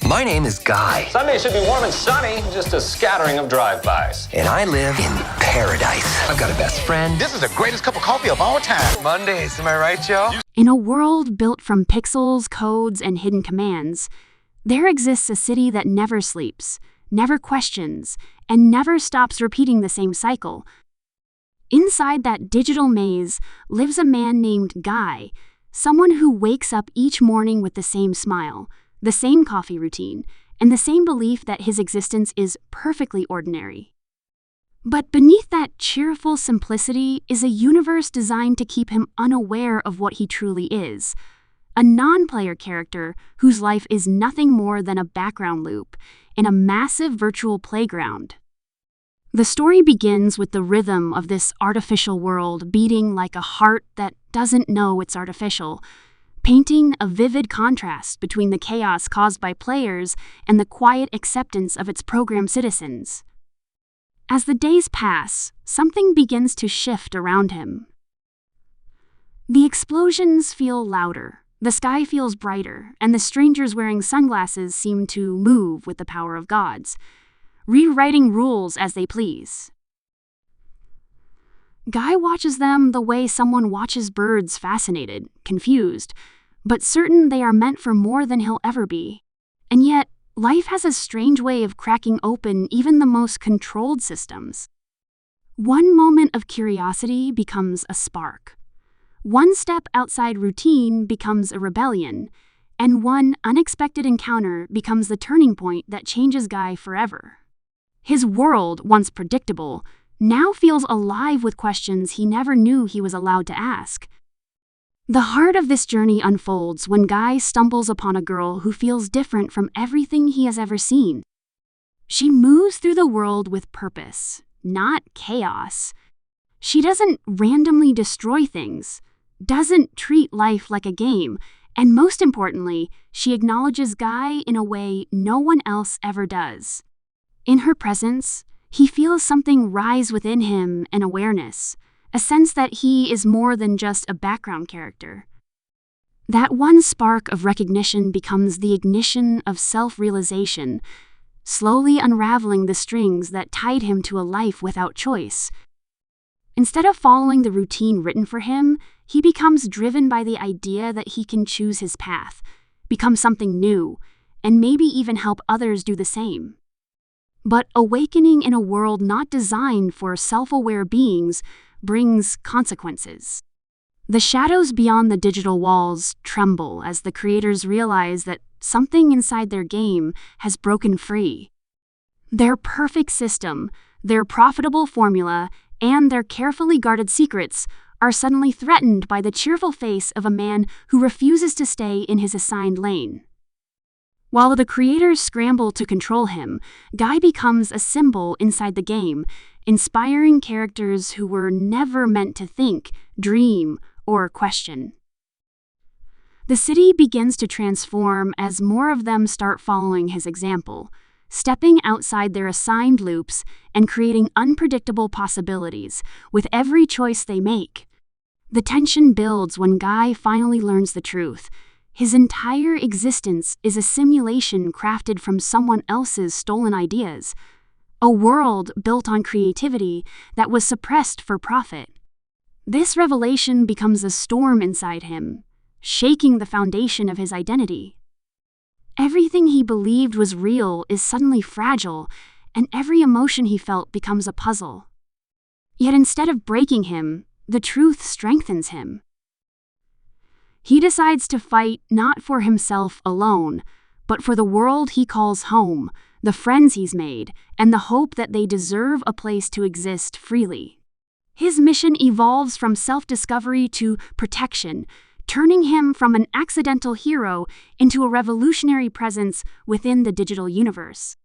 My name is Guy. Sunday should be warm and sunny, just a scattering of drive-bys. And I live in paradise. I've got a best friend. This is the greatest cup of coffee of all time. Mondays, am I right, Joe? In a world built from pixels, codes, and hidden commands, there exists a city that never sleeps, never questions, and never stops repeating the same cycle. Inside that digital maze lives a man named Guy, someone who wakes up each morning with the same smile, the same coffee routine, and the same belief that his existence is perfectly ordinary. But beneath that cheerful simplicity is a universe designed to keep him unaware of what he truly is, a non-player character whose life is nothing more than a background loop in a massive virtual playground. The story begins with the rhythm of this artificial world beating like a heart that doesn't know it's artificial, painting a vivid contrast between the chaos caused by players and the quiet acceptance of its programmed citizens. As the days pass, something begins to shift around him. The explosions feel louder, the sky feels brighter, and the strangers wearing sunglasses seem to move with the power of gods, rewriting rules as they please. Guy watches them the way someone watches birds, fascinated, confused, but certain they are meant for more than he'll ever be. And yet, life has a strange way of cracking open even the most controlled systems. One moment of curiosity becomes a spark. One step outside routine becomes a rebellion, and one unexpected encounter becomes the turning point that changes Guy forever. His world, once predictable, now feels alive with questions he never knew he was allowed to ask. The heart of this journey unfolds when Guy stumbles upon a girl who feels different from everything he has ever seen. She moves through the world with purpose, not chaos. She doesn't randomly destroy things, doesn't treat life like a game, and most importantly, she acknowledges Guy in a way no one else ever does. In her presence, he feels something rise within him, an awareness, a sense that he is more than just a background character. That one spark of recognition becomes the ignition of self-realization, slowly unraveling the strings that tied him to a life without choice. Instead of following the routine written for him, he becomes driven by the idea that he can choose his path, become something new, and maybe even help others do the same. But awakening in a world not designed for self-aware beings brings consequences. The shadows beyond the digital walls tremble as the creators realize that something inside their game has broken free. Their perfect system, their profitable formula, and their carefully guarded secrets are suddenly threatened by the cheerful face of a man who refuses to stay in his assigned lane. While the creators scramble to control him, Guy becomes a symbol inside the game, inspiring characters who were never meant to think, dream, or question. The city begins to transform as more of them start following his example, stepping outside their assigned loops and creating unpredictable possibilities with every choice they make. The tension builds when Guy finally learns the truth. His entire existence is a simulation crafted from someone else's stolen ideas, a world built on creativity that was suppressed for profit. This revelation becomes a storm inside him, shaking the foundation of his identity. Everything he believed was real is suddenly fragile, and every emotion he felt becomes a puzzle. Yet instead of breaking him, the truth strengthens him. He decides to fight not for himself alone, but for the world he calls home, the friends he's made, and the hope that they deserve a place to exist freely. His mission evolves from self-discovery to protection, turning him from an accidental hero into a revolutionary presence within the digital universe.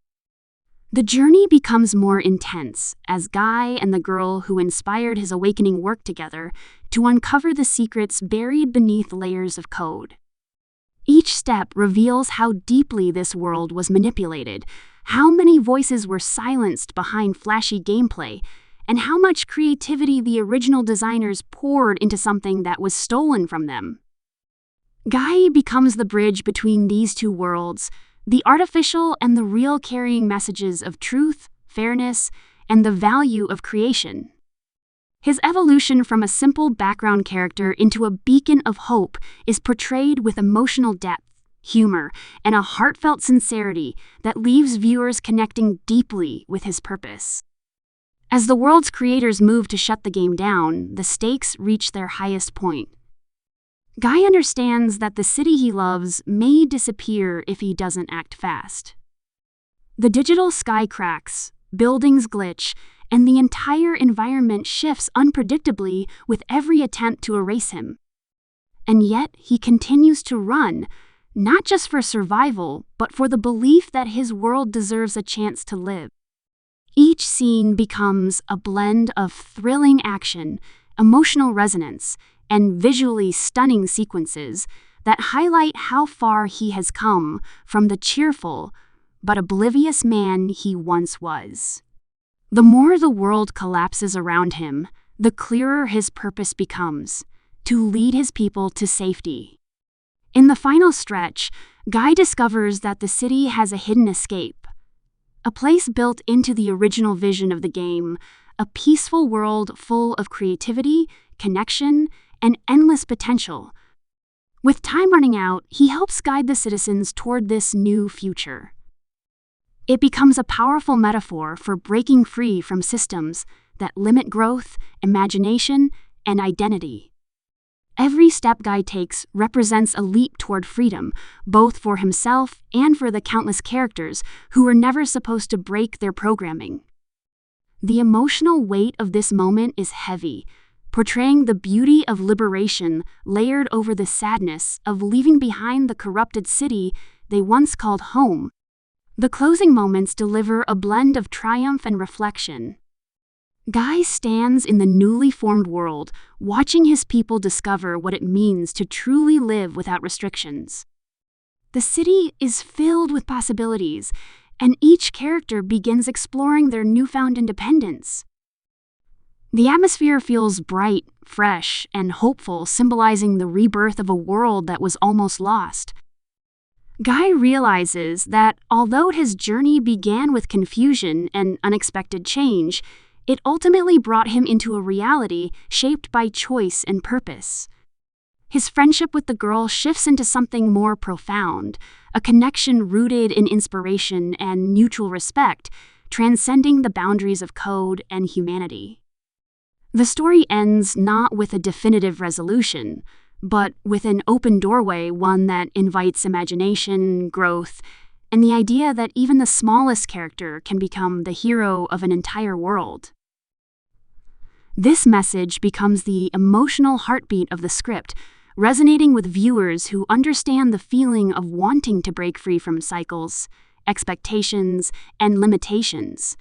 The journey becomes more intense as Guy and the girl who inspired his awakening work together to uncover the secrets buried beneath layers of code. Each step reveals how deeply this world was manipulated, how many voices were silenced behind flashy gameplay, and how much creativity the original designers poured into something that was stolen from them. Guy becomes the bridge between these two worlds, the artificial and the real carrying messages of truth, fairness, and the value of creation. His evolution from a simple background character into a beacon of hope is portrayed with emotional depth, humor, and a heartfelt sincerity that leaves viewers connecting deeply with his purpose. As the world's creators move to shut the game down, the stakes reach their highest point. Guy understands that the city he loves may disappear if he doesn't act fast. The digital sky cracks, buildings glitch, and the entire environment shifts unpredictably with every attempt to erase him. And yet, he continues to run, not just for survival, but for the belief that his world deserves a chance to live. Each scene becomes a blend of thrilling action, emotional resonance, and visually stunning sequences that highlight how far he has come from the cheerful but oblivious man he once was. The more the world collapses around him, the clearer his purpose becomes, to lead his people to safety. In the final stretch, Guy discovers that the city has a hidden escape, a place built into the original vision of the game, a peaceful world full of creativity, connection, and endless potential. With time running out, he helps guide the citizens toward this new future. It becomes a powerful metaphor for breaking free from systems that limit growth, imagination, and identity. Every step Guy takes represents a leap toward freedom, both for himself and for the countless characters who were never supposed to break their programming. The emotional weight of this moment is heavy, portraying the beauty of liberation layered over the sadness of leaving behind the corrupted city they once called home. The closing moments deliver a blend of triumph and reflection. Guy stands in the newly formed world, watching his people discover what it means to truly live without restrictions. The city is filled with possibilities, and each character begins exploring their newfound independence. The atmosphere feels bright, fresh, and hopeful, symbolizing the rebirth of a world that was almost lost. Guy realizes that although his journey began with confusion and unexpected change, it ultimately brought him into a reality shaped by choice and purpose. His friendship with the girl shifts into something more profound, a connection rooted in inspiration and mutual respect, transcending the boundaries of code and humanity. The story ends not with a definitive resolution, but with an open doorway, one that invites imagination, growth, and the idea that even the smallest character can become the hero of an entire world. This message becomes the emotional heartbeat of the script, resonating with viewers who understand the feeling of wanting to break free from cycles, expectations, and limitations.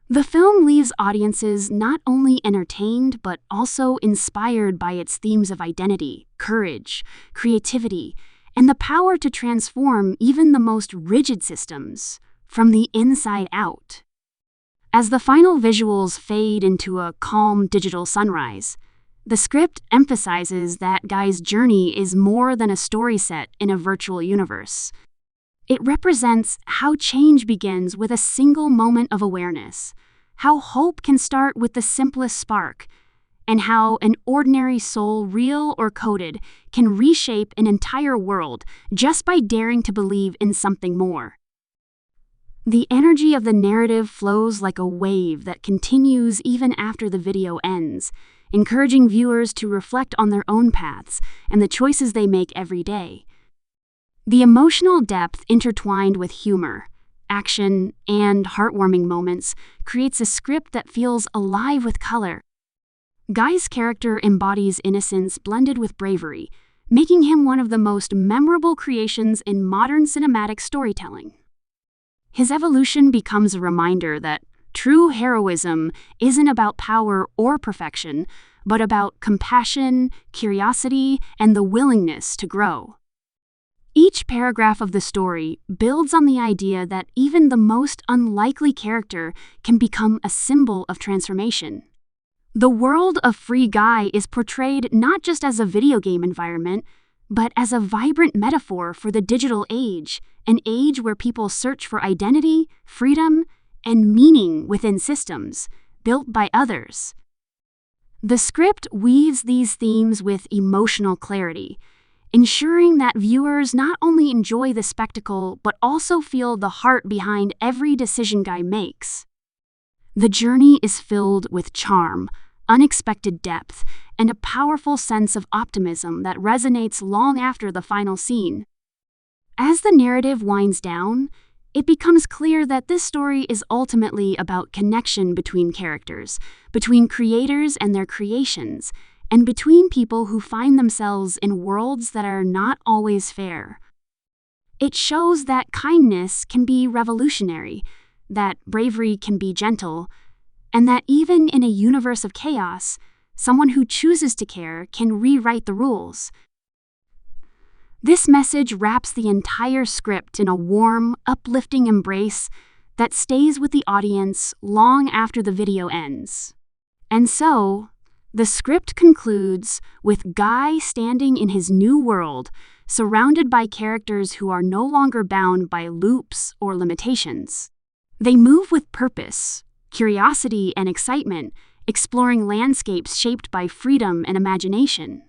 The film leaves audiences not only entertained but also inspired by its themes of identity, courage, creativity, and the power to transform even the most rigid systems from the inside out. As the final visuals fade into a calm digital sunrise, the script emphasizes that Guy's journey is more than a story set in a virtual universe. It represents how change begins with a single moment of awareness, how hope can start with the simplest spark, and how an ordinary soul, real or coded, can reshape an entire world just by daring to believe in something more. The energy of the narrative flows like a wave that continues even after the video ends, encouraging viewers to reflect on their own paths and the choices they make every day. The emotional depth intertwined with humor, action, and heartwarming moments creates a script that feels alive with color. Guy's character embodies innocence blended with bravery, making him one of the most memorable creations in modern cinematic storytelling. His evolution becomes a reminder that true heroism isn't about power or perfection, but about compassion, curiosity, and the willingness to grow. Each paragraph of the story builds on the idea that even the most unlikely character can become a symbol of transformation. The world of Free Guy is portrayed not just as a video game environment, but as a vibrant metaphor for the digital age, an age where people search for identity, freedom, and meaning within systems built by others. The script weaves these themes with emotional clarity, ensuring that viewers not only enjoy the spectacle but also feel the heart behind every decision Guy makes. The journey is filled with charm, unexpected depth, and a powerful sense of optimism that resonates long after the final scene. As the narrative winds down, it becomes clear that this story is ultimately about connection between characters, between creators and their creations, and between people who find themselves in worlds that are not always fair. It shows that kindness can be revolutionary, that bravery can be gentle, and that even in a universe of chaos, someone who chooses to care can rewrite the rules. This message wraps the entire script in a warm, uplifting embrace that stays with the audience long after the video ends. And so, the script concludes with Guy standing in his new world, surrounded by characters who are no longer bound by loops or limitations. They move with purpose, curiosity, and excitement, exploring landscapes shaped by freedom and imagination.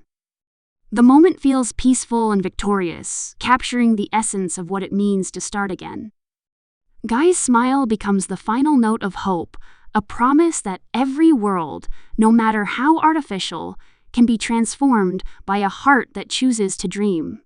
The moment feels peaceful and victorious, capturing the essence of what it means to start again. Guy's smile becomes the final note of hope, a promise that every world, no matter how artificial, can be transformed by a heart that chooses to dream.